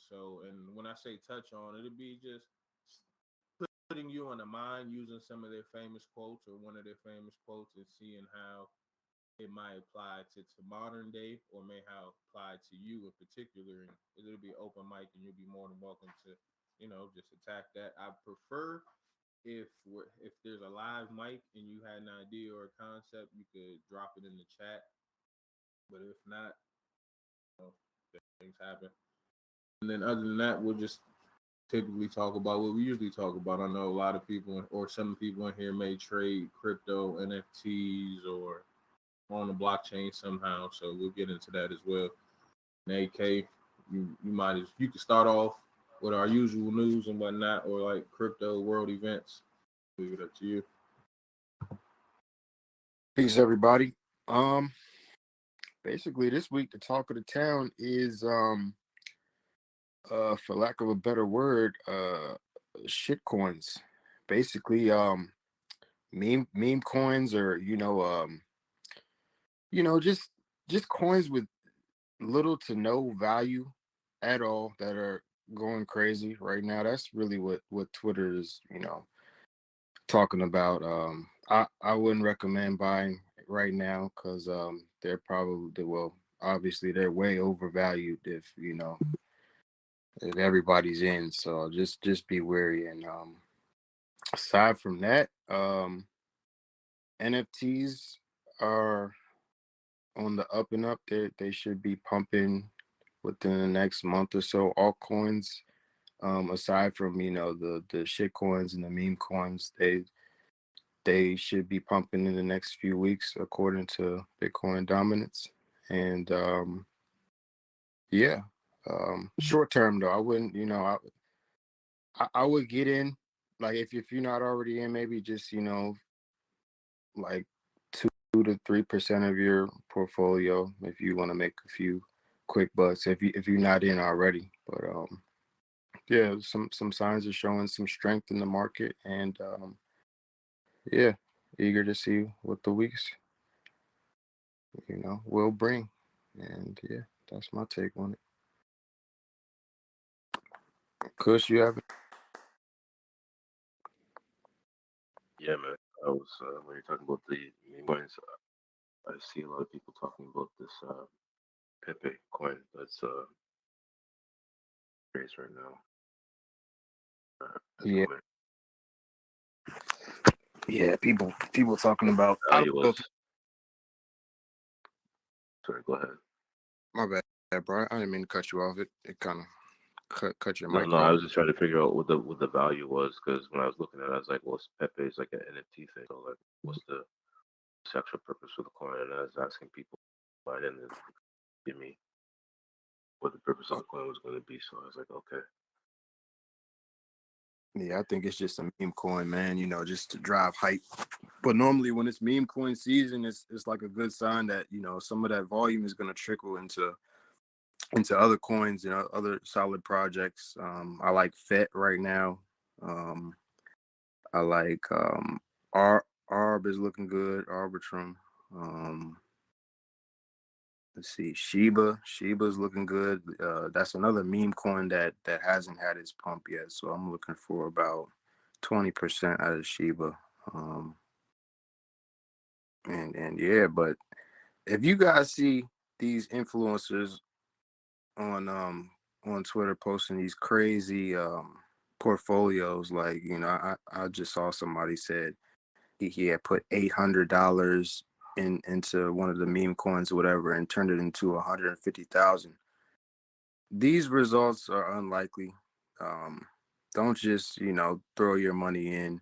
So, and when I say touch on, it'll be just putting you in the mind using some of their famous quotes or one of their famous quotes and seeing how it might apply to modern day or may how apply to you in particular. And it'll be open mic and you'll be more than welcome to, just attack that. I prefer if there's a live mic and you had an idea or a concept, you could drop it in the chat. But if not, you know, things happen. And then other than that, we'll just typically talk about what we usually talk about. I know a lot of people or some people in here may trade crypto, NFTs, or on the blockchain somehow. So we'll get into that as well. And AK, you can start off with our usual news and whatnot, or like crypto world events. Leave it up to you. Peace, everybody. Basically, this week the talk of the town is for lack of a better word, shit coins. Basically, meme coins, or just coins with little to no value at all that are going crazy right now. That's really what Twitter is, talking about. I wouldn't recommend buying right now because they're probably, well, obviously they're way overvalued if everybody's in. So just be wary. And aside from that, NFTs are on the up and up. They should be pumping within the next month or so. Altcoins, aside from the shit coins and the meme coins, they should be pumping in the next few weeks according to Bitcoin dominance. And short term though, I wouldn't, I would get in, like if you're not already in, maybe just like 2 to 3% of your portfolio if you want to make a few quick bucks if you're not in already. But yeah, some signs are showing some strength in the market, and yeah, eager to see what the weeks will bring. And yeah, that's my take on it. Kush, you have it? Yeah, man. I was when you're talking about the meme coins, I see a lot of people talking about this Pepe coin that's raised right now. Yeah, yeah. People talking about. Value was. Sorry, go ahead. My bad, bro. I didn't mean to cut you off. It kind of cut your mic No, off. I was just trying to figure out what the value was, because when I was looking at it, I was like, well, Pepe is like an NFT thing. So like, what's the sexual purpose for the coin? And I was asking people, why didn't they give me what the purpose of the coin was going to be? So I was like, okay. Yeah, I think it's just a meme coin, man, just to drive hype. But normally when it's meme coin season, it's like a good sign that, some of that volume is going to trickle into other coins, other solid projects. I like FET right now. I like ARB is looking good, Arbitrum. Let's see, Shiba's looking good. That's another meme coin that hasn't had its pump yet. So I'm looking for about 20% out of Shiba. And yeah, but if you guys see these influencers on Twitter posting these crazy portfolios, like I just saw somebody said he had put $800 into one of the meme coins or whatever and turned it into 150,000. These results are unlikely. Don't just throw your money in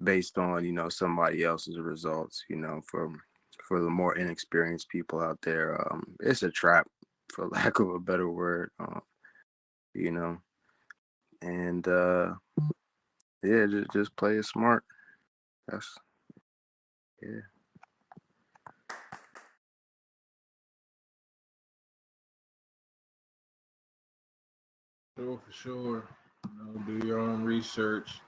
based on somebody else's results. For the more inexperienced people out there, it's a trap, for lack of a better word. And yeah, just play it smart. That's yeah. Sure, for sure. Do your own research,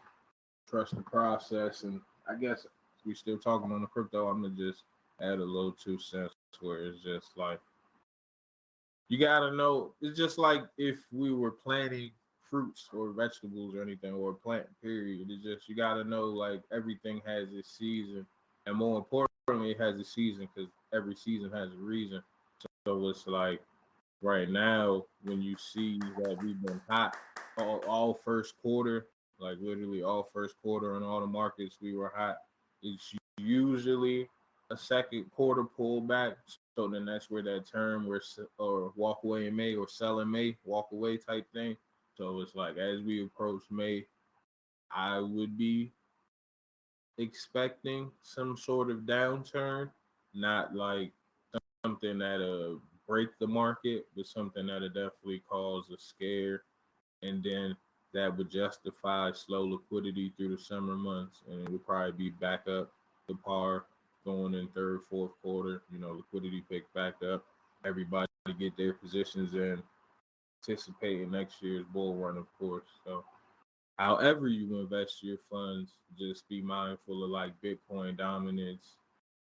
trust the process, and I guess we still talking on the crypto. I'm gonna just add a little 2 cents where it's just like You gotta know. It's just like if we were planting fruits or vegetables or anything or a plant. Period. It's just you gotta know like everything has its season, and more importantly, it has a season because every season has a reason. So it's like right now when you see that we've been hot all first quarter, like literally all first quarter in all the markets we were hot. It's usually a second quarter pullback. So then that's where that term where or walk away in May or sell in May, walk away type thing. So it's like as we approach May, I would be expecting some sort of downturn, not like something that'll break the market, but something that'll definitely cause a scare, and then that would justify slow liquidity through the summer months, and it would probably be back up to par going in third, fourth quarter. Liquidity pick back up. Everybody get their positions in, anticipating next year's bull run, of course. So, however you invest your funds, just be mindful of like Bitcoin dominance,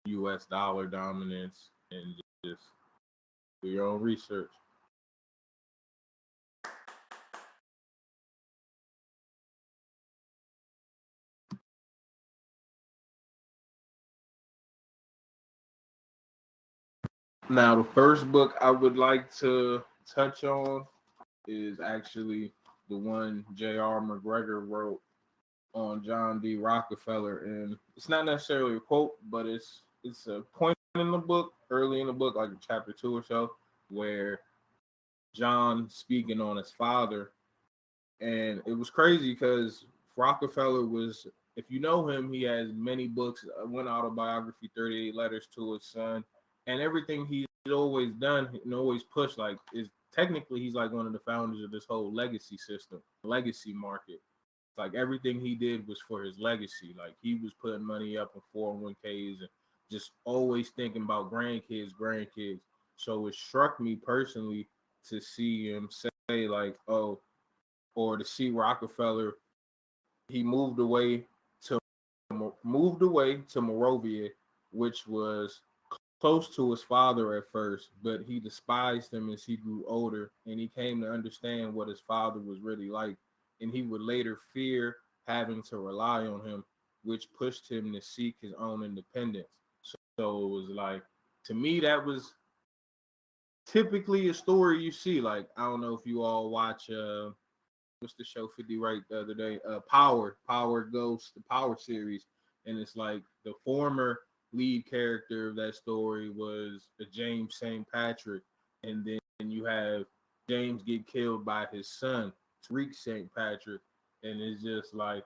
U.S. dollar dominance, and just do your own research. Now, the first book I would like to touch on is actually the one J.R. McGregor wrote on John D. Rockefeller, and it's not necessarily a quote, but it's a point in the book, early in the book, like chapter 2 or so, where John speaking on his father, and it was crazy because Rockefeller was, if you know him, he has many books, one autobiography, 38 letters to his son, and everything he's always done and always pushed, like, is technically he's like one of the founders of this whole legacy system, legacy market. Like everything he did was for his legacy. Like he was putting money up in 401ks and just always thinking about grandkids. So it struck me personally to see him say like, oh, or to see Rockefeller, he moved away to Morovia, which was close to his father at first, but he despised him as he grew older, and he came to understand what his father was really like, and he would later fear having to rely on him, which pushed him to seek his own independence. So it was like, to me, that was typically a story you see. Like, I don't know if you all watch what's the show 50 right the other day? Power Ghost, the Power series. And it's like the former lead character of that story was a James St. Patrick. And then you have James get killed by his son, Tariq St. Patrick. And it's just like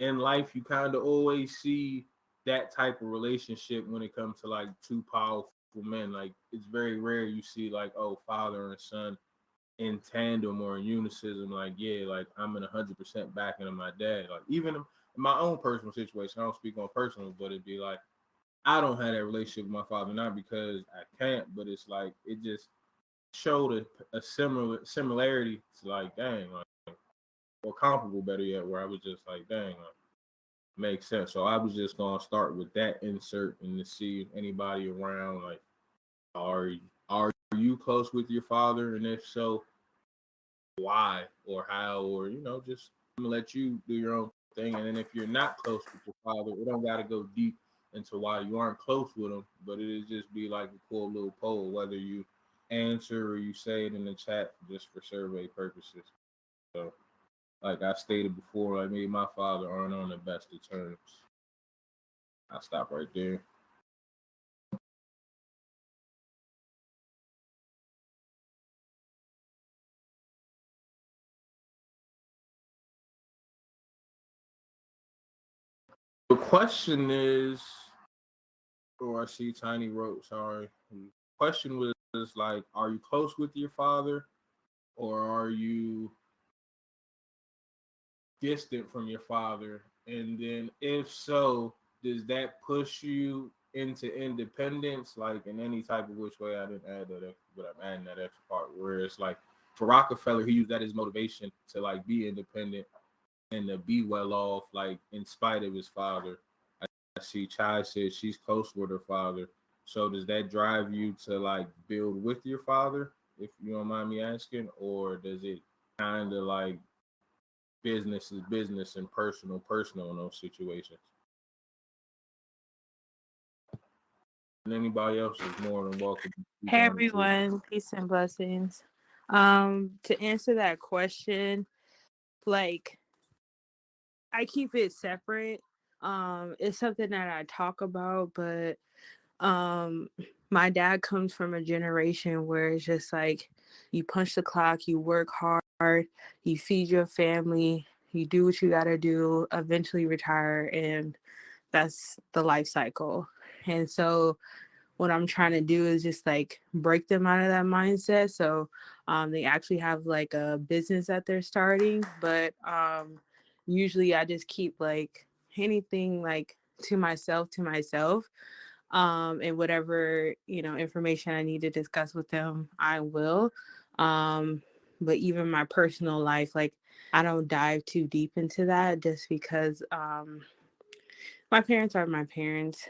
in life, you kind of always see that type of relationship when it comes to like two powerful men. Like it's very rare you see like, oh, father and son in tandem or in unison, like, yeah, like I'm in 100% backing of my dad. Like even in my own personal situation, I don't speak on personal, but it'd be like I don't have that relationship with my father, not because I can't, but it's like it just showed a similarity to like, dang, like, or comparable, better yet, where I was just like, dang, like, makes sense. So I was just gonna start with that insert and to see if anybody around, like, are you close with your father, and if so, why or how, or just I'm gonna let you do your own thing. And then if you're not close with your father, we don't gotta go deep into why you aren't close with him, but it'll just be like a cool little poll, whether you answer or you say it in the chat just for survey purposes. So like I stated before, like me and my father aren't on the best of terms. I'll stop right there. The question is, or I see Tiny wrote, sorry. The question was like, are you close with your father or are you distant from your father? And then if so, does that push you into independence, like in any type of which way? I didn't add that, but I'm adding that extra part where it's like for Rockefeller, he used that as motivation to like be independent and to be well off, like in spite of his father. I see Chai says she's close with her father. So does that drive you to like build with your father, if you don't mind me asking, or does it kind of like business is business and personal in those situations? And anybody else is more than welcome to speak Hey on it too. everyone, peace and blessings. To answer that question, like I keep it separate. It's something that I talk about, but um my dad comes from a generation where it's just like you punch the clock, you work hard, you feed your family, you do what you gotta do, eventually retire, and that's the life cycle. And so what I'm trying to do is just like break them out of that mindset. So they actually have like a business that they're starting, but usually I just keep like anything like to myself. And whatever, information I need to discuss with them, I will. But even my personal life, like I don't dive too deep into that just because my parents are my parents.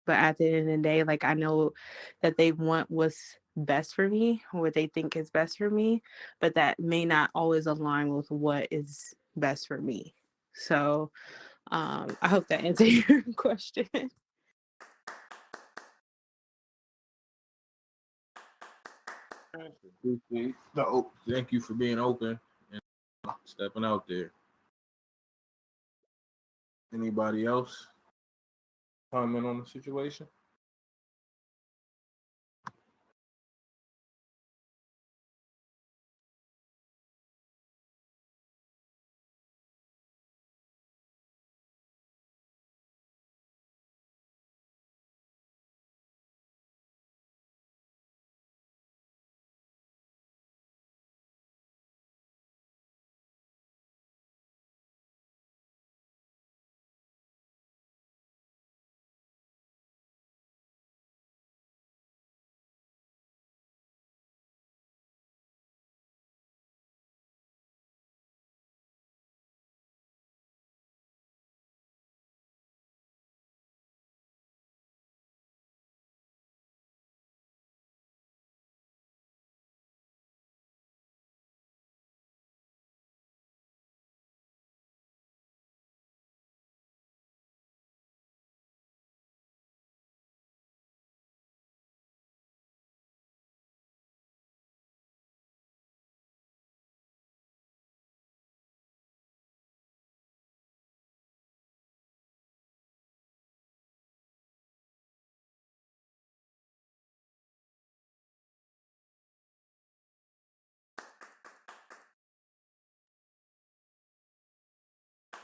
But at the end of the day, like I know that they want what's best for me, what they think is best for me, but that may not always align with what is best for me. So I hope that answers your question. Appreciate thank you for being open and stepping out there. Anybody else comment on the situation?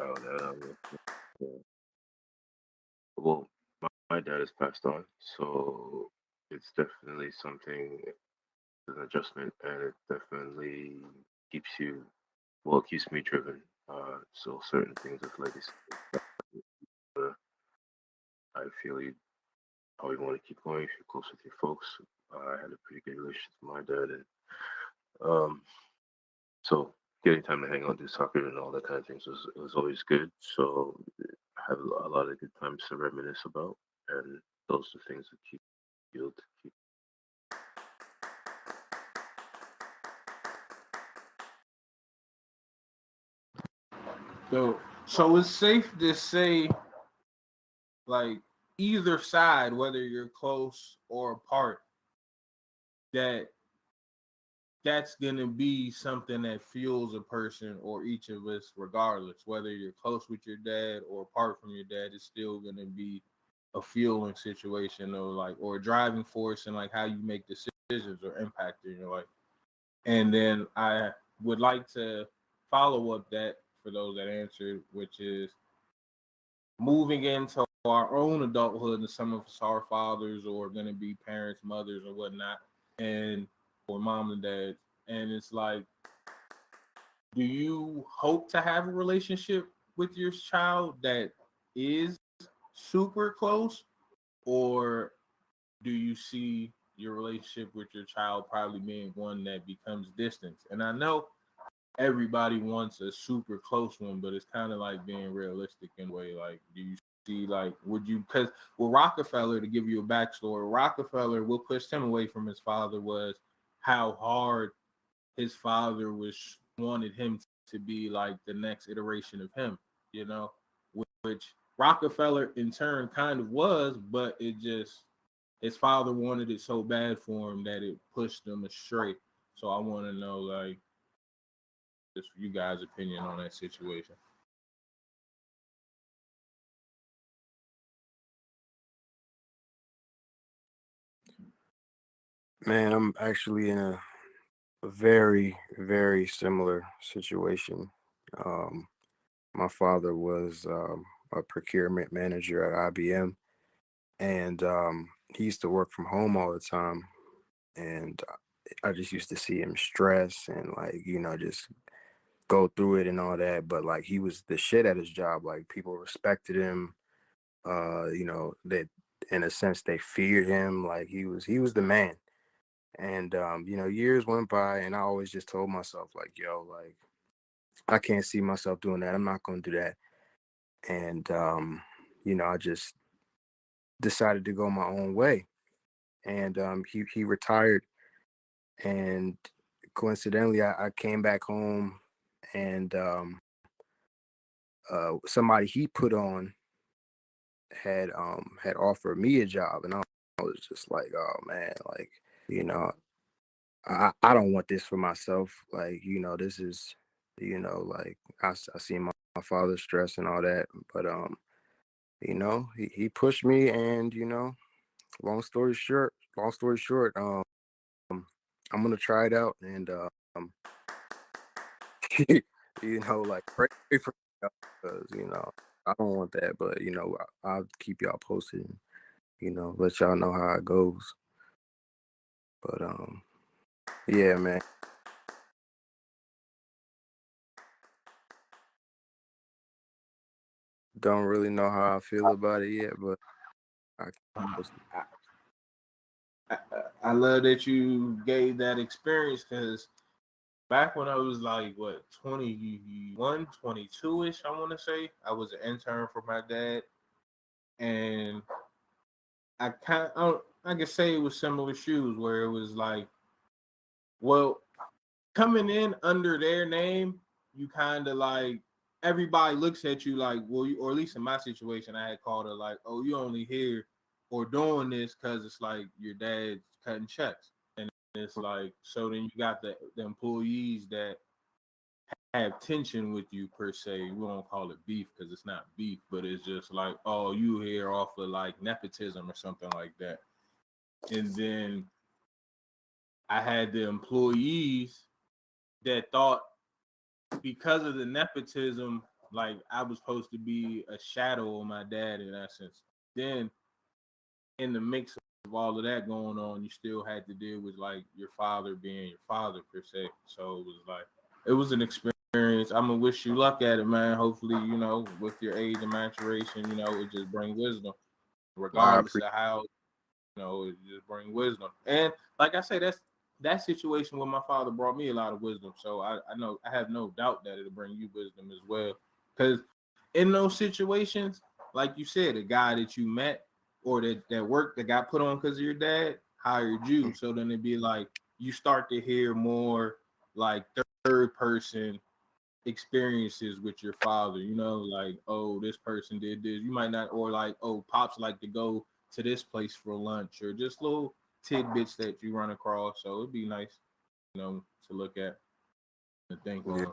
Oh, yeah. Well, my dad has passed on, so it's definitely something, an adjustment, and it definitely keeps you, well, it keeps me driven. So certain things as legacy, uh, I feel you probably want to keep going if you're close with your folks. I had a pretty good relationship with my dad, and um, so getting time to hang out, do soccer, and all that kind of things was always good. So I have a lot of good times to reminisce about, and those are things that keep you to keep. So it's safe to say, like either side, whether you're close or apart, that that's gonna be something that fuels a person or each of us, regardless. Whether you're close with your dad or apart from your dad, it's still gonna be a fueling situation or like or a driving force in like how you make decisions or impact in your life. And then I would like to follow up that for those that answered, which is moving into our own adulthood, and some of us are fathers or going to be parents, mothers, or whatnot, and or mom and dad. And it's like, do you hope to have a relationship with your child that is super close, or do you see your relationship with your child probably being one that becomes distant? And I know everybody wants a super close one, but it's kind of like being realistic in a way. Like, do you see, like, would you, because with Rockefeller, to give you a backstory, Rockefeller, what pushed him away from his father was how hard his father wanted him to be like the next iteration of him, you know, which Rockefeller in turn kind of was, but it just, his father wanted it so bad for him that it pushed him astray. So I want to know, like, just you guys' opinion on that situation. Man, I'm actually in a very, very similar situation. Um, my father was a procurement manager at IBM, and he used to work from home all the time. And I just used to see him stress and, like, just go through it and all that. But like, he was the shit at his job. Like, people respected him. That in a sense they feared him. Like, he was the man. And years went by, and I always just told myself, like, yo, like, I can't see myself doing that. I'm not gonna do that. And I just decided to go my own way. And he retired, and coincidentally, I came back home, and somebody he put on had offered me a job, and I was just like, oh man, like, you know I don't want this for myself. Like, this is, like, I see my father stress and all that. But he pushed me, and long story short, I'm gonna try it out, and like, pray for me, because I don't want that. But I'll keep y'all posted, and let y'all know how it goes. But yeah, man. Don't really know how I feel about it yet, but I keep posted. I love that you gave that experience, because back when I was like, what, 21, 22-ish, I want to say, I was an intern for my dad. And I could say it was similar shoes, where it was like, well, coming in under their name, you kind of like, everybody looks at you like, well, or at least in my situation, I had called it like, oh, you only here or doing this because it's like your dad's cutting checks. And it's like, so then you got the employees that have tension with you per se. We don't call it beef because it's not beef, but it's just like, oh, you here off of like nepotism or something like that. And then I had the employees that thought, because of the nepotism, like I was supposed to be a shadow of my dad in essence. Then in the mix of all of that going on, you still had to deal with like your father being your father per se. So it was like, it was an experience. I'm gonna wish you luck at it, man. Hopefully, with your age and maturation, it just bring wisdom, I regardless appreciate. of how, it just bring wisdom. And like I say, that situation with my father brought me a lot of wisdom. So I know, I have no doubt that it'll bring you wisdom as well. Because in those situations, like you said, a guy that you met or that work that got put on because of your dad hired you. So then it'd be like, you start to hear more like third person experiences with your father, like, oh, this person did this. You might not, or like, oh, pops like to go to this place for lunch, or just little tidbits that you run across. So it'd be nice, to look at and think Yeah, on.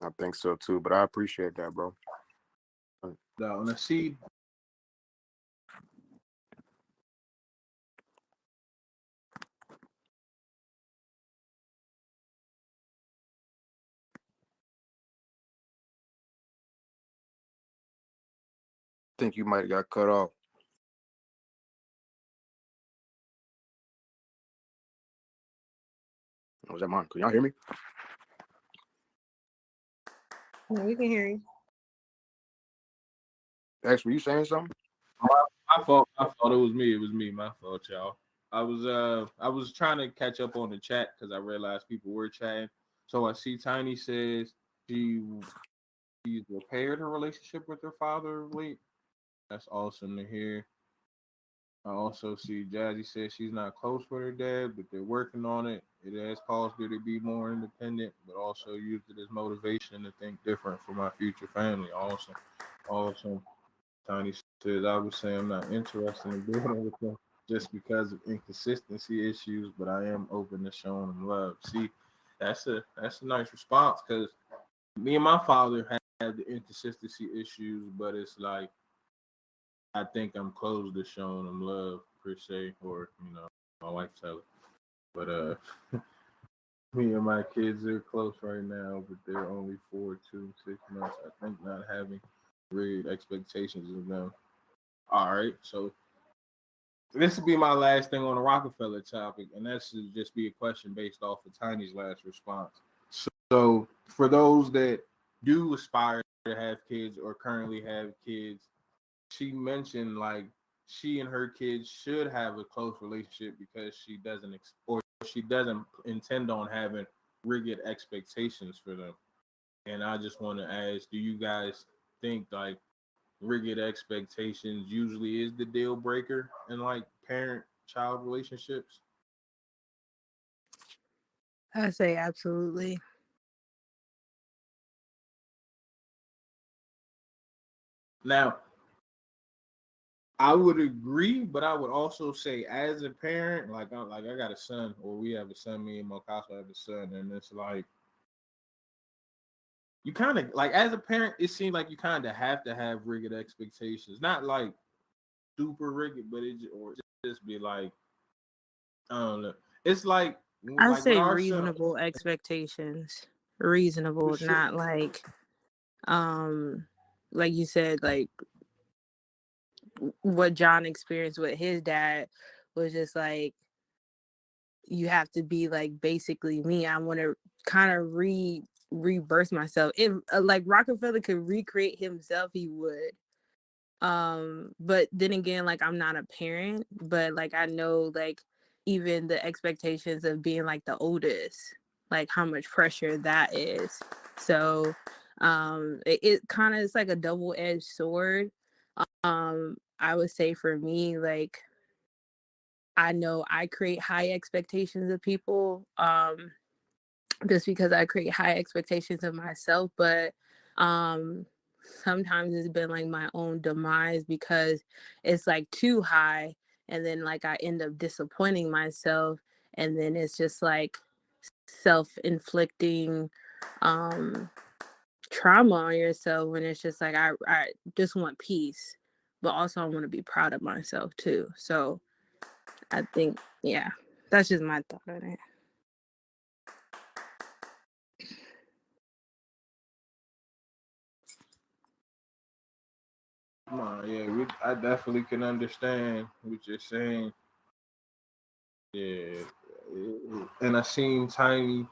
I think so too. But I appreciate that, bro. Now, let's see. Think you might have got cut off. Was that mine? Can y'all hear me? No, we can hear you. X, were you saying something? My fault. I thought it was me. It was me. My fault, y'all. I was trying to catch up on the chat because I realized people were chatting. So I see Tiny says she's repaired her relationship with her father late. That's awesome to hear. I also see Jazzy says she's not close with her dad, but they're working on it. It has caused her to be more independent, but also used it as motivation to think different for my future family. Awesome. Awesome. Tiny says, I would say I'm not interested in building with them just because of inconsistency issues, but I am open to showing them love. See, that's a nice response because me and my father had the inconsistency issues, but it's like I think I'm close to showing them love per se, or my wife tell it. But me and my kids are close right now, but they're only 4, 2, 6 months. I think not having great expectations of them. All right, so this will be my last thing on the Rockefeller topic, and that should just be a question based off of Tiny's last response. So for those that do aspire to have kids or currently have kids, she mentioned like she and her kids should have a close relationship because she doesn't intend on having rigid expectations for them. And I just want to ask, do you guys think like rigid expectations usually is the deal breaker in like parent child relationships? I say absolutely. Now, I would agree, but I would also say, as a parent, I got a son, or we have a son. Me and Mocaso have a son, and it's like you kind of like as a parent, it seems like you kind of have to have rigid expectations, not like super rigid, but or just be like I don't know. It's I like with say our son, reasonable expectations. for Reasonable, sure. not um like you said, like what John experienced with his dad was just like you have to be like basically me. I want to kind of rebirth myself. If like Rockefeller could recreate himself, he would. But then again, like I'm not a parent, but like I know like even the expectations of being like the oldest, like how much pressure that is. So it kind of is like a double-edged sword. I would say for me, like I know I create high expectations of people, just because I create high expectations of myself, but um sometimes it's been like my own demise because it's like too high and then like I end up disappointing myself and then it's just like self-inflicting um trauma on yourself when it's just like I just want peace, but also I want to be proud of myself too. So I think, yeah, that's just my thought on it. Come on, yeah, I definitely can understand what you're saying. Yeah, and I seen Tiny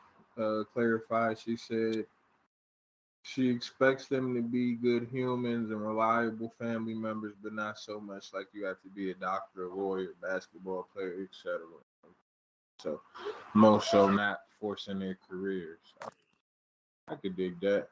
clarify. She said she expects them to be good humans and reliable family members, but not so much like you have to be a doctor, a lawyer, basketball player, etc. So, most so not forcing their careers. I could dig that.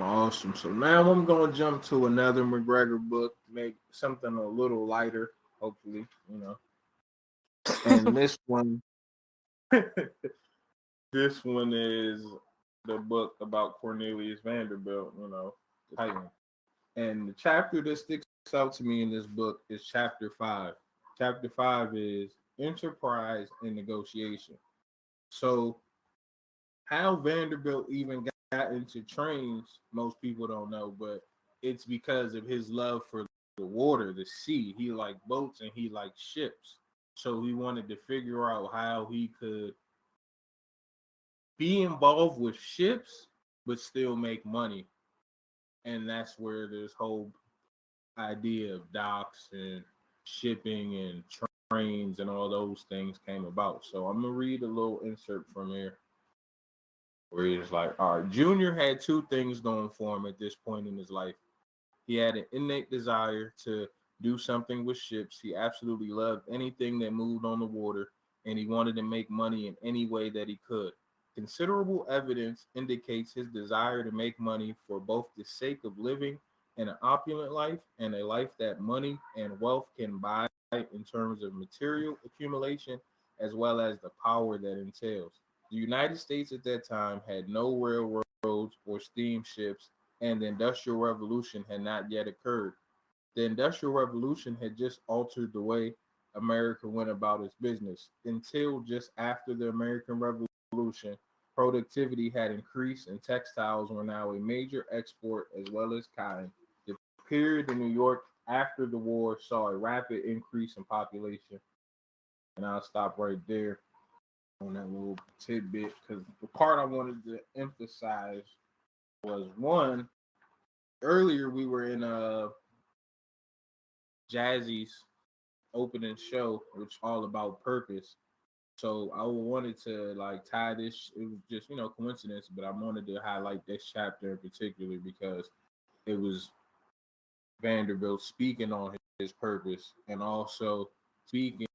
Awesome. So now I'm going to jump to another McGregor book, make something a little lighter, hopefully, you know. And this one, this one is the book about Cornelius Vanderbilt, you know, the Titan. And the chapter that sticks out to me in this book is chapter 5. Chapter 5 is enterprise and negotiation. So how Vanderbilt even got into trains, most people don't know, but it's because of his love for the water, the sea. He liked boats and he liked ships. So he wanted to figure out how he could be involved with ships, but still make money. And that's where this whole idea of docks and shipping and trains and all those things came about. So I'm going to read a little insert from here where he's like, all right, Junior had two things going for him at this point in his life. He had an innate desire to do something with ships. He absolutely loved anything that moved on the water, and he wanted to make money in any way that he could. Considerable evidence indicates his desire to make money for both the sake of living an opulent life and a life that money and wealth can buy in terms of material accumulation as well as the power that entails. The United States at that time had no railroads or steamships, and the Industrial Revolution had not yet occurred. The Industrial Revolution had just altered the way America went about its business. Until just after the American Revolution, productivity had increased and textiles were now a major export as well as cotton. The period in New York after the war saw a rapid increase in population. And I'll stop right there on that little tidbit because the part I wanted to emphasize was one, earlier we were in Jazzy's opening show, which is all about purpose. So I wanted to like tie this. It was just coincidence, but I wanted to highlight this chapter in particular because it was Vanderbilt speaking on his purpose and also speaking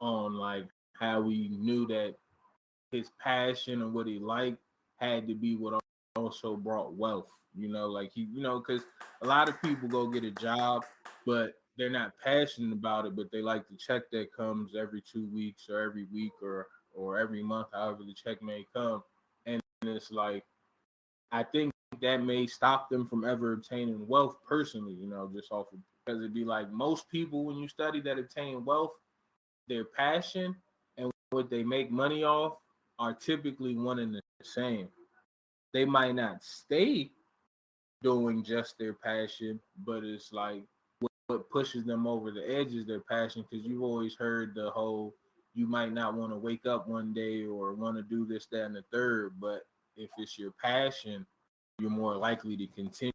on like how he knew that his passion and what he liked had to be what also brought wealth. Like because a lot of people go get a job, but they're not passionate about it, but they like the check that comes every 2 weeks or every week or every month, however the check may come. And it's like I think that may stop them from ever obtaining wealth personally, just off of because it'd be like most people when you study that obtain wealth, their passion and what they make money off are typically one and the same. They might not stay doing just their passion, but it's like what pushes them over the edge is their passion because you've always heard the whole you might not want to wake up one day or want to do this, that, and the third, but if it's your passion, you're more likely to continue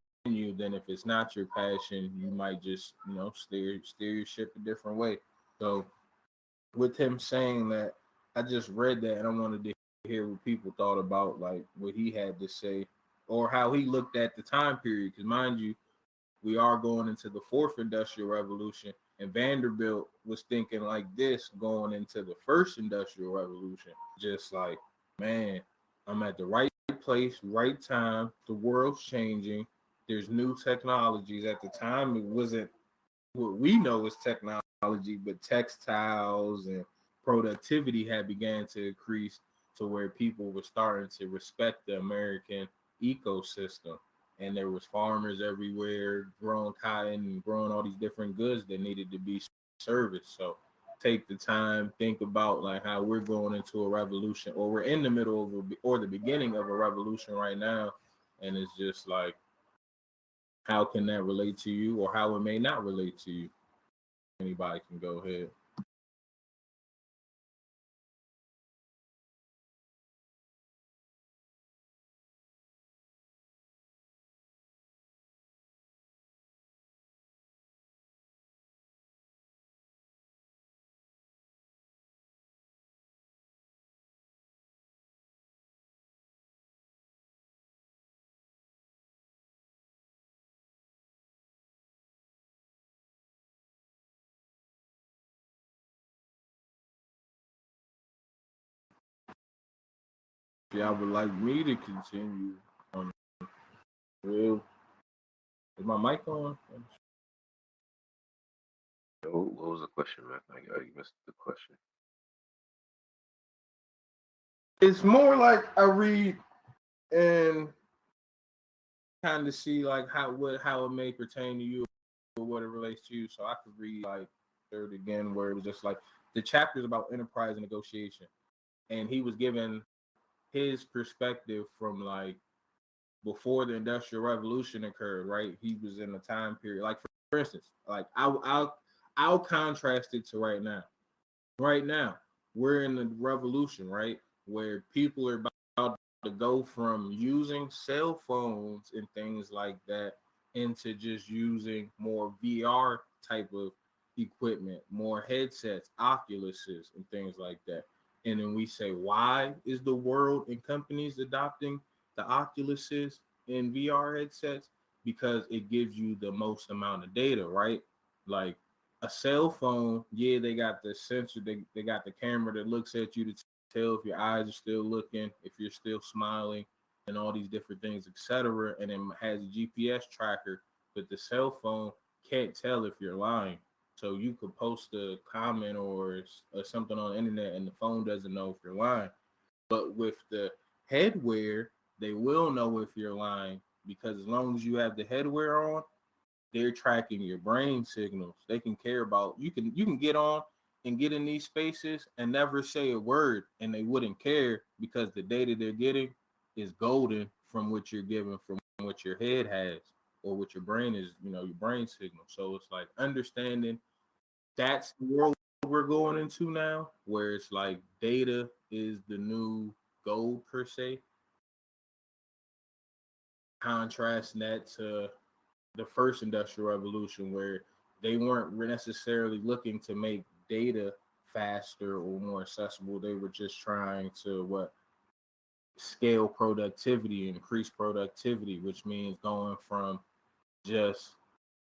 than if it's not your passion, you might just, steer your ship a different way. So with him saying that, I just read that and I wanted to hear what people thought about like what he had to say or how he looked at the time period. Because mind you, we are going into the fourth industrial revolution, and Vanderbilt was thinking like this going into the first industrial revolution. Just like, man, I'm at the right place, right time. The world's changing. There's new technologies. At the time, it wasn't what we know as technology, but textiles and productivity had began to increase to where people were starting to respect the American ecosystem. And there was farmers everywhere growing cotton and growing all these different goods that needed to be serviced. So take the time, think about like how we're going into a revolution or we're in the middle of or the beginning of a revolution right now. And it's just like, how can that relate to you or how it may not relate to you? Anybody can go ahead. Y'all would like me to continue on. Well, is my mic on? What was the question, man? I missed the question. It's more like I read and kind of see like how it may pertain to you or what it relates to you. So I could read like third again, where it was just like the chapters about enterprise and negotiation, and he was given his perspective from like before the Industrial Revolution occurred. Right, he was in a time period like for instance, like I'll contrast it to right now. Right now, we're in the revolution, right, where people are about to go from using cell phones and things like that into just using more VR type of equipment, more headsets, Oculuses, and things like that. And then we say, why is the world and companies adopting the Oculuses and VR headsets? Because it gives you the most amount of data, right? Like a cell phone, yeah, they got the sensor, they got the camera that looks at you to tell if your eyes are still looking, if you're still smiling, and all these different things, etc. And it has a GPS tracker, but the cell phone can't tell if you're lying. So you could post a comment or something on the internet, and the phone doesn't know if you're lying. But with the headwear, they will know if you're lying because as long as you have the headwear on, they're tracking your brain signals. They can care about you can get on and get in these spaces and never say a word and they wouldn't care because the data they're getting is golden from what you're given from what your head has or what your brain is, your brain signal. So it's like understanding that's the world we're going into now, where it's like data is the new gold per se. Contrasting that to the first industrial revolution where they weren't necessarily looking to make data faster or more accessible. They were just trying to scale productivity, increase productivity, which means going from just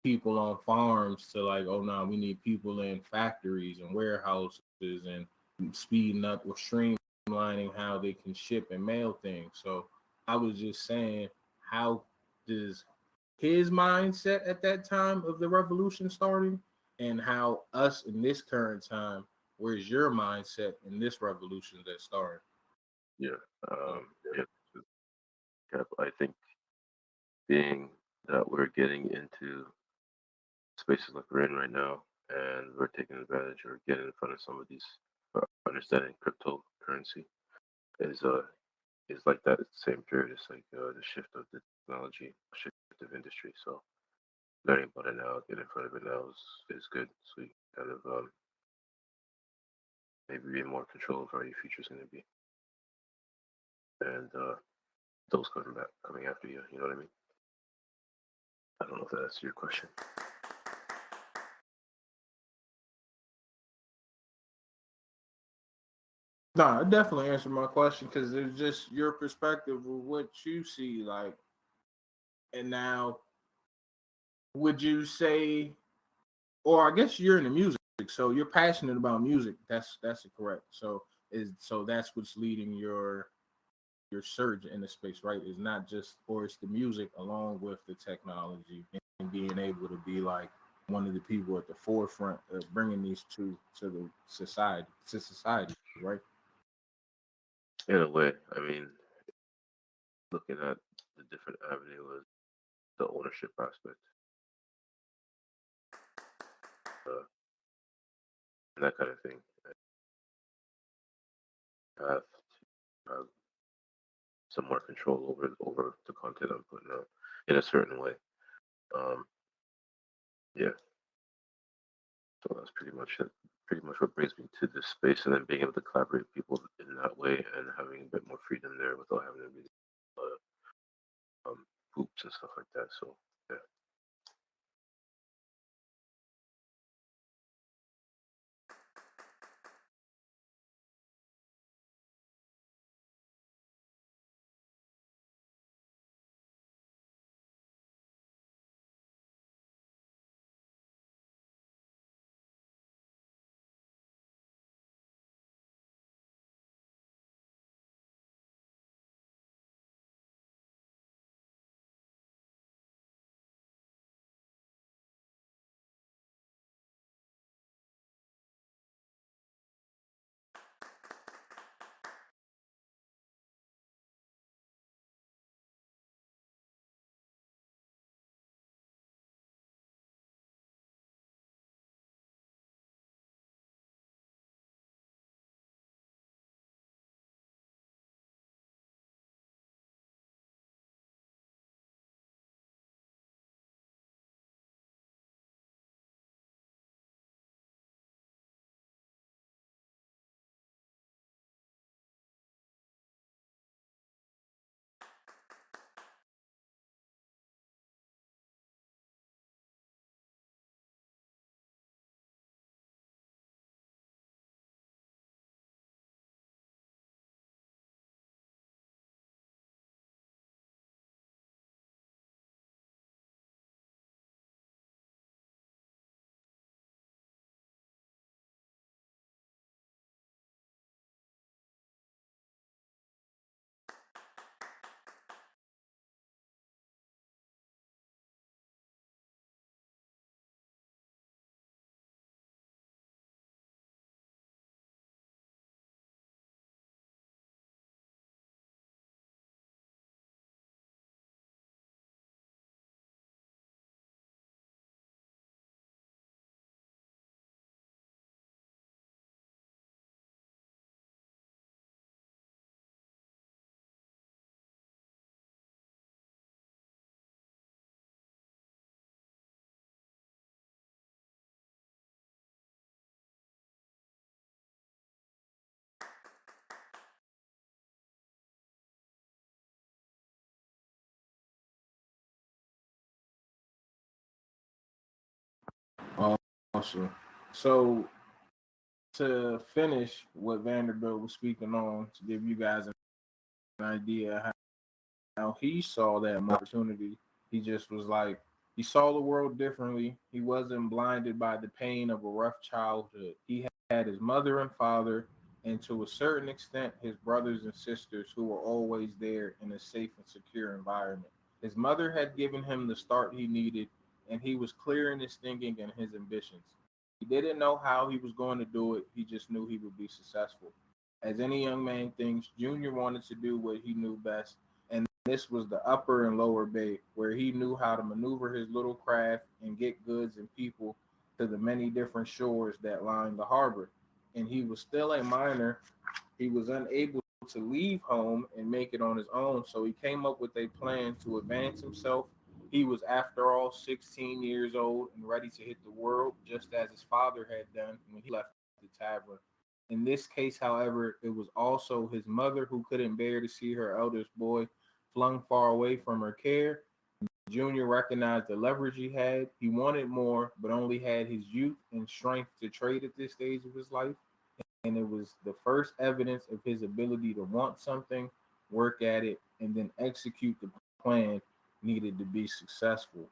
people on farms to like, oh no, we need people in factories and warehouses and speeding up or streamlining how they can ship and mail things. So I was just saying, how does his mindset at that time of the revolution starting and how us in this current time, where's your mindset in this revolution that started? Yeah. Yeah. I think being that we're getting into spaces like we're in right now, and we're taking advantage or getting in front of some of these, understanding cryptocurrency is like that. It's the same period. It's like the shift of the technology, shift of industry. So learning about it now, getting in front of it now is good. So you kind of maybe be in more control of how your future is going to be, and those coming after you. You know what I mean? I don't know if that answers your question. No, it definitely answered my question because it's just your perspective of what you see, like, and now would you say, or I guess you're in the music, so you're passionate about music. That's correct. So that's what's leading your surge in the space, right? Is not just, or it's the music along with the technology and being able to be like one of the people at the forefront of bringing these two to the society, right? In a way, I mean, looking at the different avenue was the ownership aspect, and that kind of thing. I have to have some more control over the content I'm putting out in a certain way. Um, yeah, so that's pretty much it. Pretty much what brings me to this space, and then being able to collaborate with people in that way, and having a bit more freedom there without having to really hoops and stuff like that. So yeah. Awesome. So to finish what Vanderbilt was speaking on, to give you guys an idea how he saw that opportunity, he just was like, he saw the world differently. He wasn't blinded by the pain of a rough childhood. He had his mother and father, and to a certain extent, his brothers and sisters who were always there in a safe and secure environment. His mother had given him the start he needed, and he was clear in his thinking and his ambitions. He didn't know how he was going to do it, he just knew he would be successful. As any young man thinks, Junior wanted to do what he knew best, and this was the upper and lower bay, where he knew how to maneuver his little craft and get goods and people to the many different shores that lined the harbor. And he was still a minor. He was unable to leave home and make it on his own, so he came up with a plan to advance himself. He was, after all, 16 years old and ready to hit the world, just as his father had done when he left the tavern. In this case, however, it was also his mother who couldn't bear to see her eldest boy flung far away from her care. Junior recognized the leverage he had. He wanted more, but only had his youth and strength to trade at this stage of his life. And it was the first evidence of his ability to want something, work at it, and then execute the plan needed to be successful.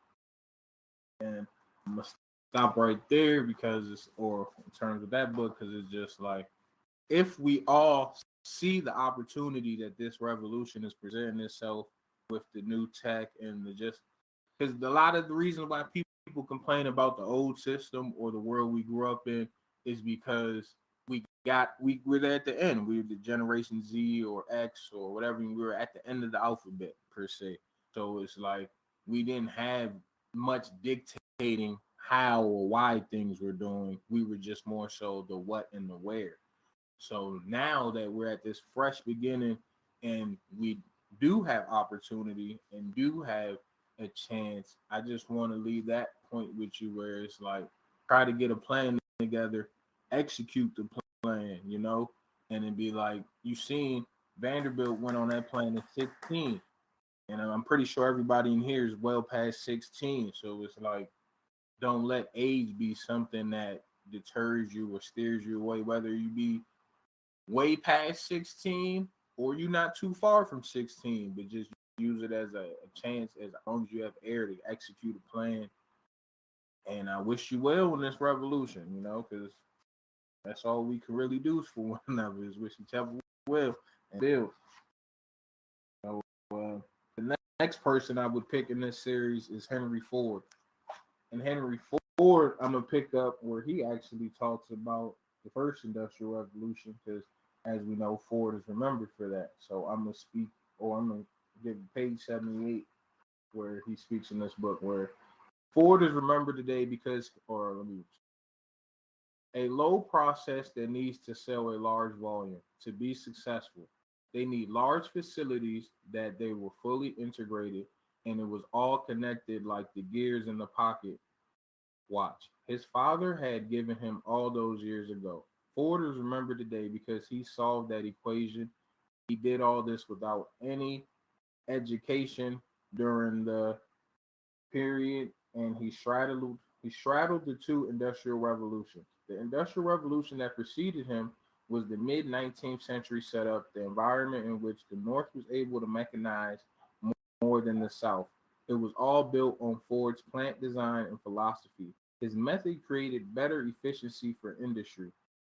And I'm gonna stop right there because it's, or in terms of that book, because it's just like, if we all see the opportunity that this revolution is presenting itself with the new tech and the just, because a lot of the reasons why people complain about the old system or the world we grew up in is because we're there at the end. We're the Generation Z or X or whatever. We were at the end of the alphabet per se. So it's like we didn't have much dictating how or why things were doing. We were just more so the what and the where. So now that we're at this fresh beginning and we do have opportunity and do have a chance, I just want to leave that point with you where it's like, try to get a plan together, execute the plan, and then be like, you seen Vanderbilt went on that plan at 16. And I'm pretty sure everybody in here is well past 16. So it's like, don't let age be something that deters you or steers you away, whether you be way past 16 or you're not too far from 16, but just use it as a chance, as long as you have air to execute a plan. And I wish you well in this revolution, because that's all we can really do for one another, is wish each other well and build. So the next person I would pick in this series is Henry Ford. And Henry Ford, I'm going to pick up where he actually talks about the first industrial revolution, because as we know, Ford is remembered for that. So I'm going to give page 78 where he speaks in this book, where Ford is remembered today because, a low process that needs to sell a large volume. To be successful, they need large facilities that they were fully integrated, and it was all connected like the gears in the pocket watch. His father had given him all those years ago. Ford is remembered today because he solved that equation. He did all this without any education during the period, and he straddled the two industrial revolutions. The industrial revolution that preceded him was the mid-19th century setup, the environment in which the North was able to mechanize more than the South. It was all built on Ford's plant design and philosophy. His method created better efficiency for industry.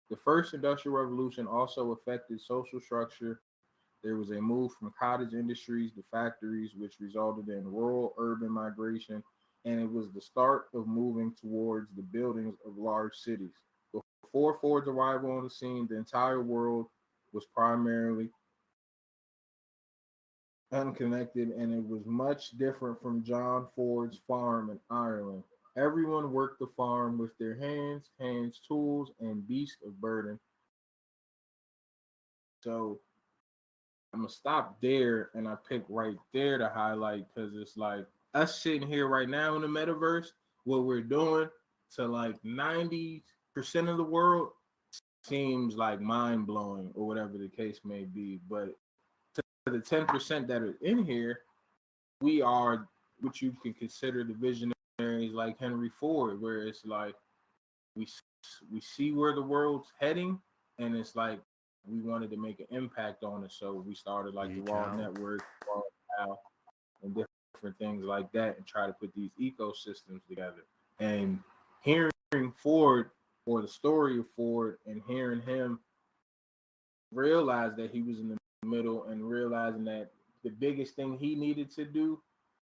The first industrial revolution also affected social structure. There was a move from cottage industries to factories, which resulted in rural-urban migration, and it was the start of moving towards the buildings of large cities. Before Ford's arrival on the scene, the entire world was primarily unconnected, and it was much different from John Ford's farm in Ireland. Everyone worked the farm with their hands, tools, and beasts of burden. So I'm gonna stop there, and I pick right there to highlight, because it's like us sitting here right now in the metaverse, what we're doing to like 90% of the world seems like mind blowing or whatever the case may be. But to the 10% that are in here, we are what you can consider the visionaries like Henry Ford, where it's like we we see where the world's heading, and it's like we wanted to make an impact on it, so we started like the RAW Network, RAW, and different things like that, and try to put these ecosystems together. And hearing Ford, or the story of Ford, and hearing him realize that he was in the middle, and realizing that the biggest thing he needed to do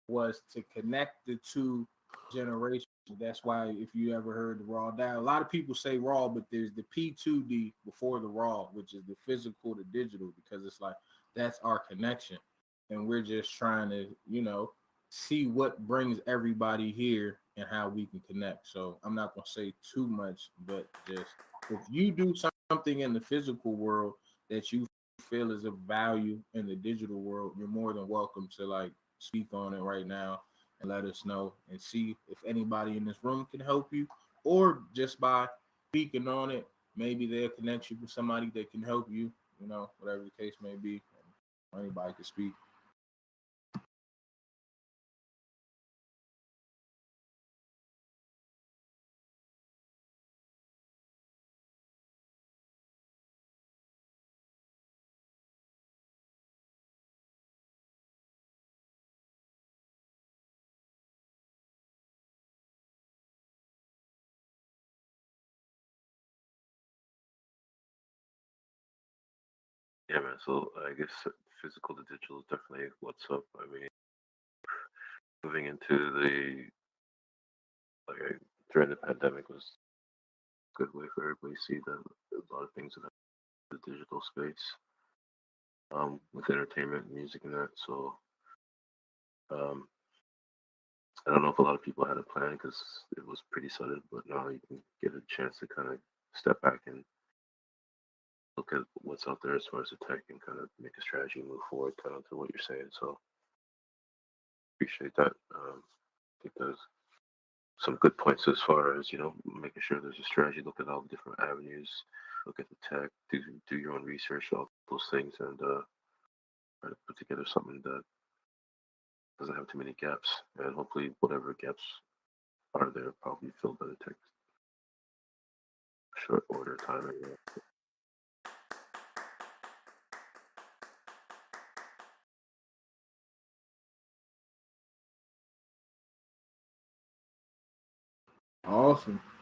was to connect the two generations. That's why if you ever heard the RAW dial, a lot of people say RAW, but there's the P2d before the RAW, which is the physical to digital, because it's like that's our connection. And we're just trying to, see what brings everybody here and how we can connect. So I'm not going to say too much, but just if you do something in the physical world that you feel is of value in the digital world, you're more than welcome to like speak on it right now and let us know, and see if anybody in this room can help you, or just by speaking on it, maybe they'll connect you with somebody that can help you, whatever the case may be. Anybody can speak. Yeah, man. So I guess physical to digital is definitely what's up. I mean, moving into during the pandemic was a good way for everybody to see that a lot of things in the digital space, with entertainment, music, and that. So um, I don't know if a lot of people had a plan because it was pretty sudden, but now you can get a chance to kind of step back and look at what's out there as far as the tech, and kind of make a strategy, move forward, kind of to what you're saying. So appreciate that. I think there's some good points as far as making sure there's a strategy. Look at all the different avenues. Look at the tech. Do your own research, all those things, and try to put together something that doesn't have too many gaps. And hopefully, whatever gaps are there, probably filled by the tech. Short order time.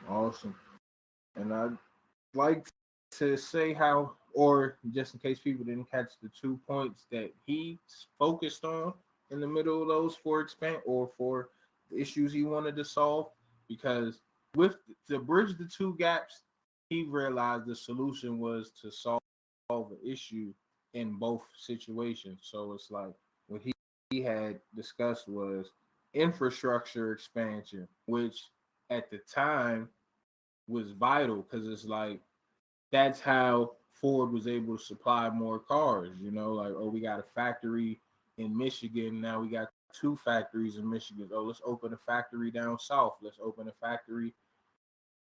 Awesome. And I'd like to say how, or just in case people didn't catch the 2 points that he focused on in the middle of those for expand, or for the issues he wanted to solve, because with to bridge the two gaps, he realized the solution was to solve an issue in both situations. So it's like what he had discussed was infrastructure expansion, which at the time was vital, because it's like that's how Ford was able to supply more cars. Like, oh, we got a factory in Michigan, now we got two factories in Michigan. Oh, let's open a factory down south. Let's open a factory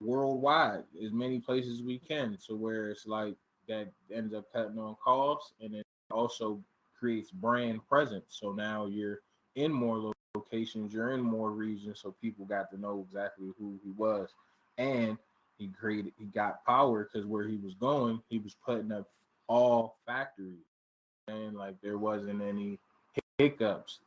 worldwide, as many places as we can. So where it's like that ends up cutting on costs, and it also creates brand presence. So now you're in more locations, you're in more regions, so people got to know exactly who he was. And he got power, because where he was going, he was putting up all factories, and like there wasn't any hiccups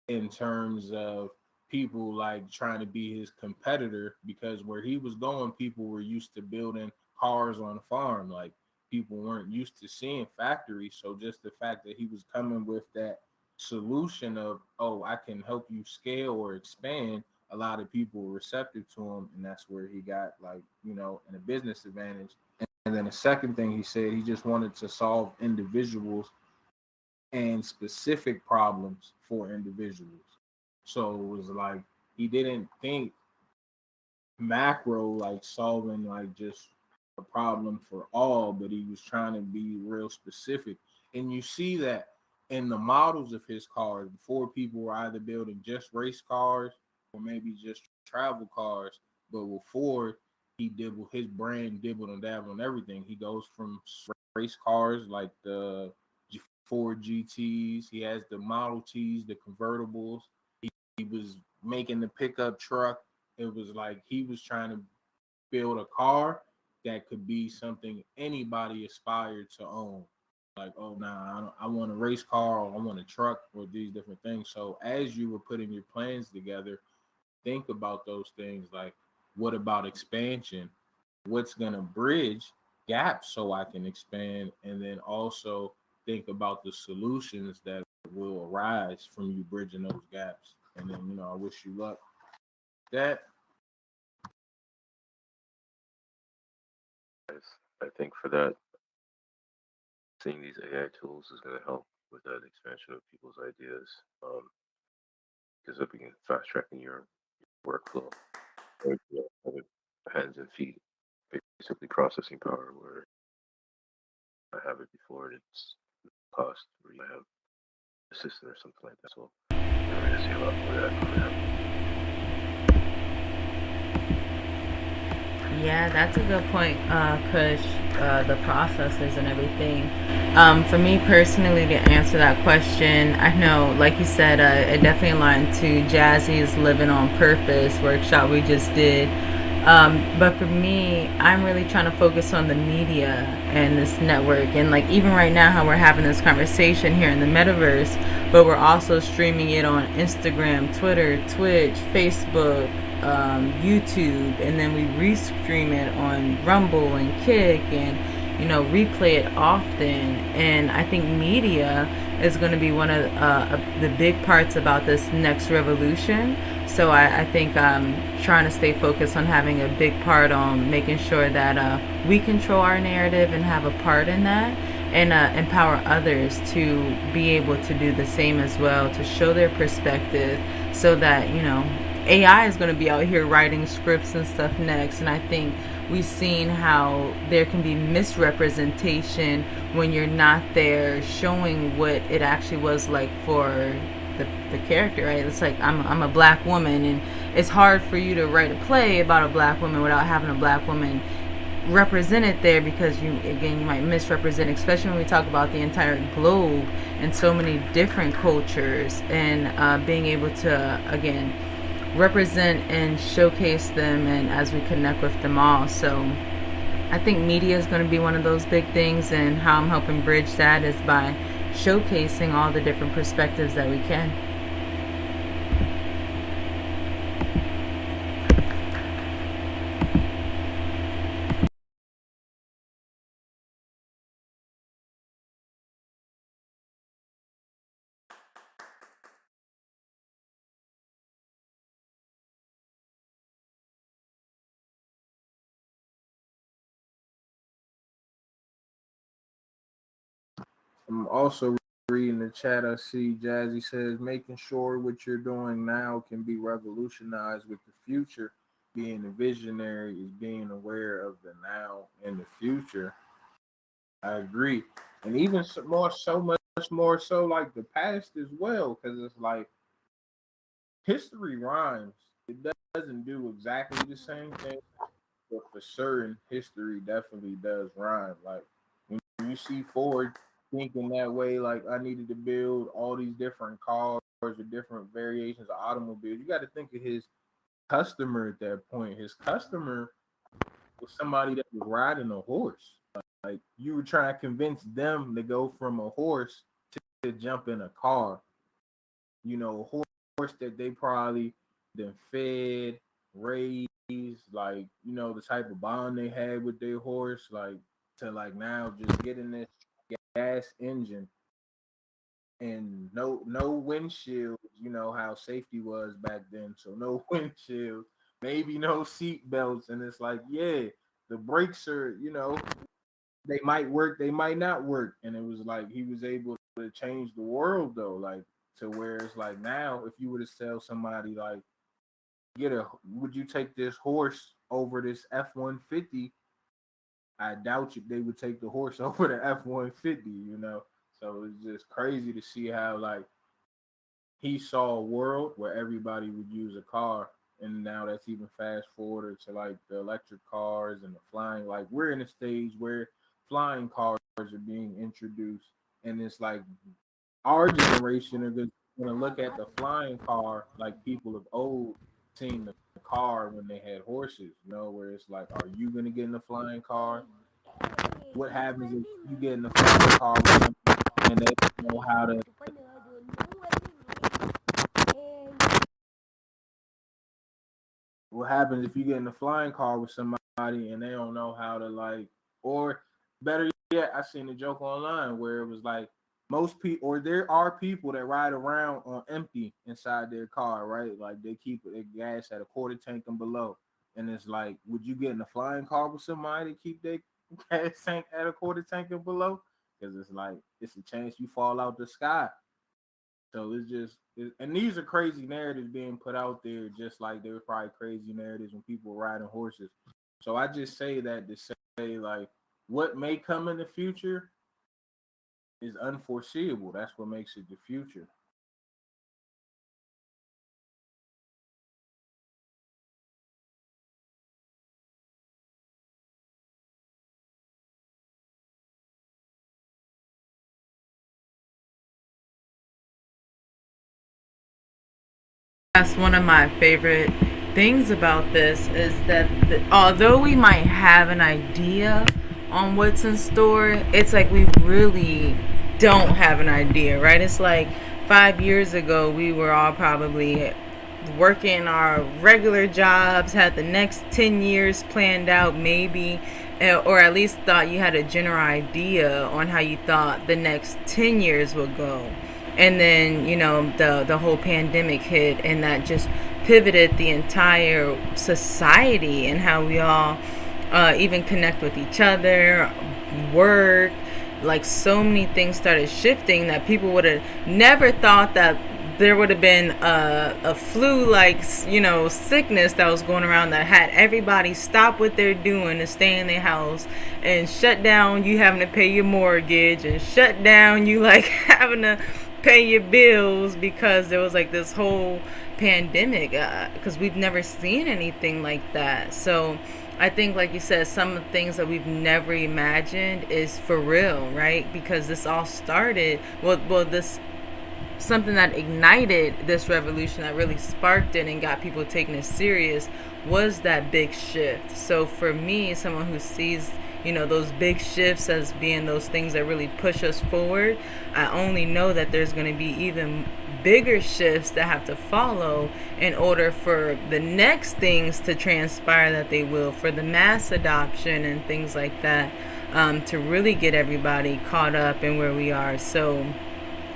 in terms of people like trying to be his competitor, because where he was going, people were used to building cars on a farm. Like, people weren't used to seeing factories. So just the fact that he was coming with that solution of, oh, I can help you scale or expand, a lot of people were receptive to him, and that's where he got like, in a business advantage. And then the second thing he said, he just wanted to solve individuals and specific problems for individuals. So it was like he didn't think macro, like solving like just a problem for all, but he was trying to be real specific. And you see that in the models of his cars. Before, people were either building just race cars or maybe just travel cars. But with Ford, his brand dibbled and dabbled on everything. He goes from race cars like the Ford GTs. He has the Model Ts, the convertibles. He was making the pickup truck It was like he was trying to build a car that could be something anybody aspired to own. Like, oh, nah, I want a race car, or I want a truck, or these different things. So as you were putting your plans together, think about those things. Like, what about expansion? What's gonna bridge gaps so I can expand, and then also think about the solutions that will arise from you bridging those gaps. And then, I wish you luck. That I think for that, seeing these AI tools is going to help with that expansion of people's ideas, because it begins fast tracking your workflow, or, having hands and feet, basically processing power. Where I have it before, and it's cost where you have assistant or something like that. So we're going to see a lot more of that coming up. Yeah, that's a good point, Kush, the processes and everything. For me personally, to answer that question, I know, like you said, it definitely aligned to Jazzy's Living on Purpose workshop we just did. But for me, I'm really trying to focus on the media and this network. And like even right now, how we're having this conversation here in the metaverse, but we're also streaming it on Instagram, Twitter, Twitch, Facebook, YouTube, and then we restream it on Rumble and Kick, and replay it often. And I think media is going to be one of the big parts about this next revolution. So I think I'm trying to stay focused on having a big part on making sure that we control our narrative and have a part in that, and empower others to be able to do the same as well, to show their perspective, so that AI is going to be out here writing scripts and stuff next. And I think we've seen how there can be misrepresentation when you're not there showing what it actually was like for the character, right? It's like I'm a black woman, and it's hard for you to write a play about a black woman without having a black woman represented there, because you might misrepresent, especially when we talk about the entire globe and so many different cultures, and being able to again represent and showcase them, and as we connect with them all. So I think media is going to be one of those big things, and how I'm helping bridge that is by showcasing all the different perspectives that we can. I'm also reading the chat. I see Jazzy says making sure what you're doing now can be revolutionized with the future. Being a visionary is being aware of the now and the future. I agree, and even so much more so like the past as well, because it's like history rhymes. It doesn't do exactly the same thing, but for certain, history definitely does rhyme. Like when you see Ford thinking that way, like I needed to build all these different cars or different variations of automobiles, you got to think of his customer at that point. His customer was somebody that was riding a horse. Like you were trying to convince them to go from a horse to jump in a car. A horse that they probably then fed, raised, like the type of bond they had with their horse, like to like now just getting this gas engine and no windshield. You know how safety was back then, so no windshield, maybe no seat belts, and it's like the brakes are they might work, they might not work, and it was like he was able to change the world though, like to where it's like now if you were to tell somebody like would you take this horse over this F-150? I doubt you they would take the horse over the F-150. So it's just crazy to see how like he saw a world where everybody would use a car, and now that's even fast forwarded to like the electric cars and the flying. Like we're in a stage where flying cars are being introduced, and it's like our generation are going to look at the flying car like people of old seen the car when they had horses, where it's like, are you gonna get in the flying car? What happens if you get in the flying car with them and they don't know how to? What happens if you get in the flying car with somebody and they don't know how to, like, or better yet, I seen a joke online where it was like most people, or there are people that ride around on empty inside their car, right? Like they keep their gas at a quarter tank and below. And it's like, would you get in a flying car with somebody to keep their gas tank at a quarter tank and below? Because it's like, it's a chance you fall out the sky. So it's just, and these are crazy narratives being put out there, just like there were probably crazy narratives when people were riding horses. So I just say that to say, like, what may come in the future is unforeseeable. That's what makes it the future. That's one of my favorite things about this is that although we might have an idea on what's in store, it's like we really don't have an idea, right? It's like 5 years ago, we were all probably working our regular jobs, had the next 10 years planned out maybe, or at least thought you had a general idea on how you thought the next 10 years would go. And then, the whole pandemic hit, and that just pivoted the entire society and how we all even connect with each other, work. Like, so many things started shifting that people would have never thought that there would have been a flu-like, sickness that was going around that had everybody stop what they're doing to stay in their house and shut down you having to pay your mortgage and shut down you like having to pay your bills because there was like this whole pandemic, because we've never seen anything like that. So I think, like you said, some of the things that we've never imagined is for real, right? Because this all started, this something that ignited this revolution, that really sparked it and got people taking it serious, was that big shift. So for me, someone who sees those big shifts as being those things that really push us forward, I only know that there's going to be even bigger shifts that have to follow in order for the next things to transpire that they will, for the mass adoption and things like that, to really get everybody caught up in where we are. So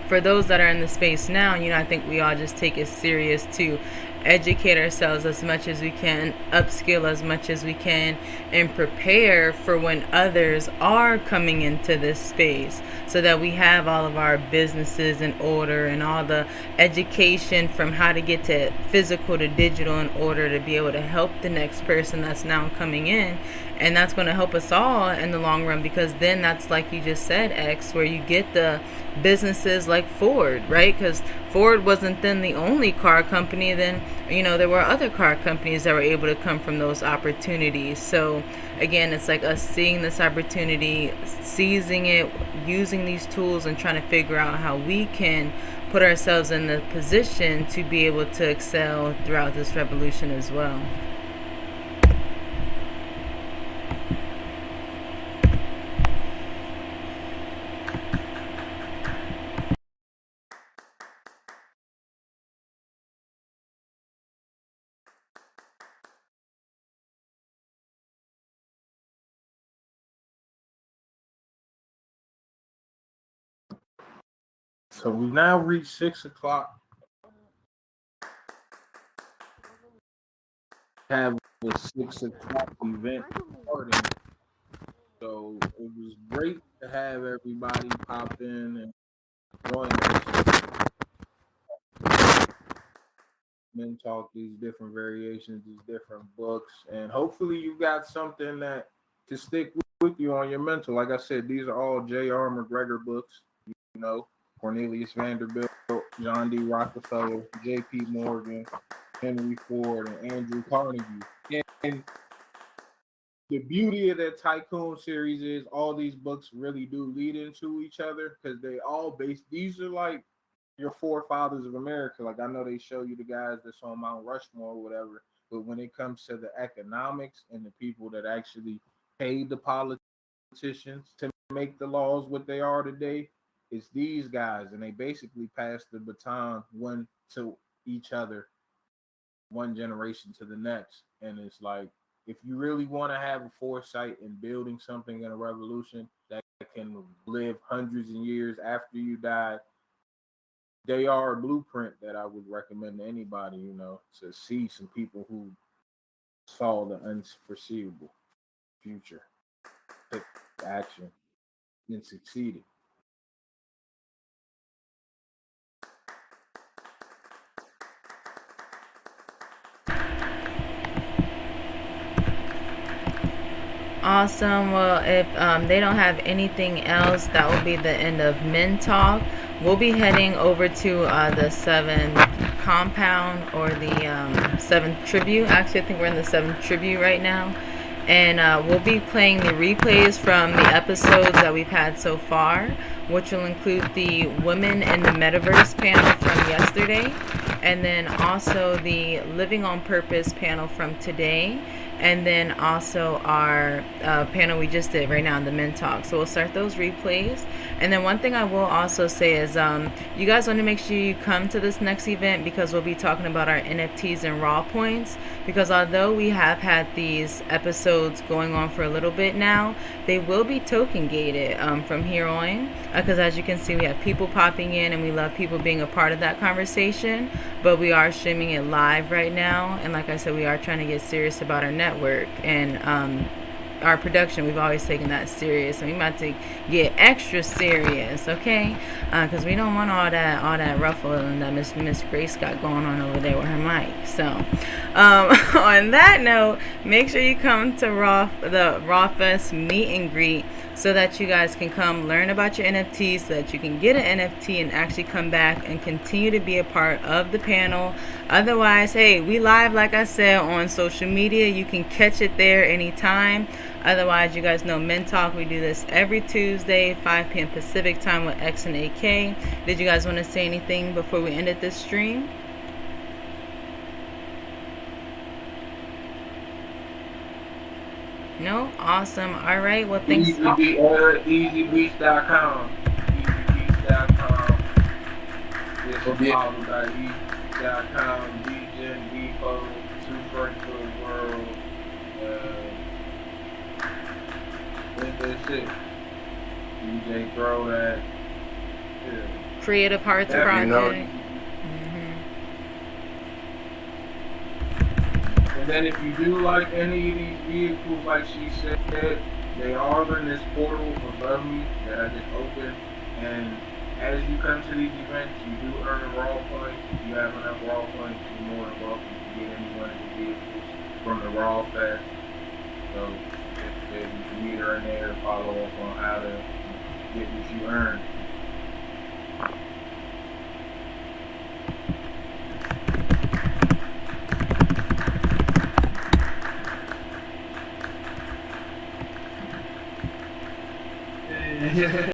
for those that are in the space now, I think we all just take it serious to educate ourselves as much as we can, upskill as much as we can, and prepare for when others are coming into this space, so that we have all of our businesses in order and all the education from how to get to physical to digital in order to be able to help the next person that's now coming in. And that's going to help us all in the long run, because then that's, like you just said, X, where you get the businesses like Ford, right? Because Ford wasn't then the only car company. Then, there were other car companies that were able to come from those opportunities. So again, it's like us seeing this opportunity, seizing it, using these tools, and trying to figure out how we can put ourselves in the position to be able to excel throughout this revolution as well. So we've now reached 6:00. Have a 6:00 event starting. So it was great to have everybody pop in and join us and talk these different variations, these different books, and hopefully you got something that can stick with you on your mental. Like I said, these are all J.R. McGregor books. Cornelius Vanderbilt, John D. Rockefeller, J.P. Morgan, Henry Ford, and Andrew Carnegie. And the beauty of that Tycoon series is all these books really do lead into each other, because they all these are like your forefathers of America. Like I know they show you the guys that's on Mount Rushmore or whatever, but when it comes to the economics and the people that actually paid the politicians to make the laws what they are today, it's these guys, and they basically pass the baton one to each other, one generation to the next. And it's like, if you really want to have a foresight in building something in a revolution that can live hundreds of years after you die, they are a blueprint that I would recommend to anybody, to see some people who saw the unforeseeable future, took action, and succeeded. Awesome. Well, if they don't have anything else, that will be the end of Men Talk. We'll be heading over to the 7th compound, or the 7th tribute. Actually, I think we're in the 7th tribute right now. And we'll be playing the replays from the episodes that we've had so far, which will include the Women in the Metaverse panel from yesterday, and then also the Living on Purpose panel from today, and then also our panel we just did right now, the Men Talk. So we'll start those replays. And then one thing I will also say is you guys want to make sure you come to this next event, because we'll be talking about our NFTs and raw points. Because although we have had these episodes going on for a little bit now, they will be token gated from here on. Because as you can see, we have people popping in, and we love people being a part of that conversation. But we are streaming it live right now. And like I said, we are trying to get serious about our network and our production. We've always taken that serious, and we about to get extra serious, okay? Because we don't want all that ruffling that Miss Grace got going on over there with her mic. So on that note, make sure you come to the Raw Fest meet and greet, so that you guys can come learn about your NFTs, so that you can get an NFT and actually come back and continue to be a part of the panel. Otherwise, hey, we live, like I said, on social media. You can catch it there anytime. Otherwise, you guys know Men Talk. We do this every Tuesday, 5 p.m. Pacific time with X and AK. Did you guys want to say anything before we ended this stream? No? Awesome. All right. Well, thanks. Easybeats.com. Easybeats.com. It's followed by easybeats.com. DJ Depot, Too Fresh for the World. That's it. DJ Throw That. Yeah. Creative Hearts Yeah, Project. And then if you do like any of these vehicles, like she said, they are in this portal above me that I just opened. And as you come to these events, you do earn raw points. If you have enough raw points, you're more than welcome to get any one of the vehicles from the Raw Fest. So if you can meet her in there and follow up on how to get what you earn. Yeah.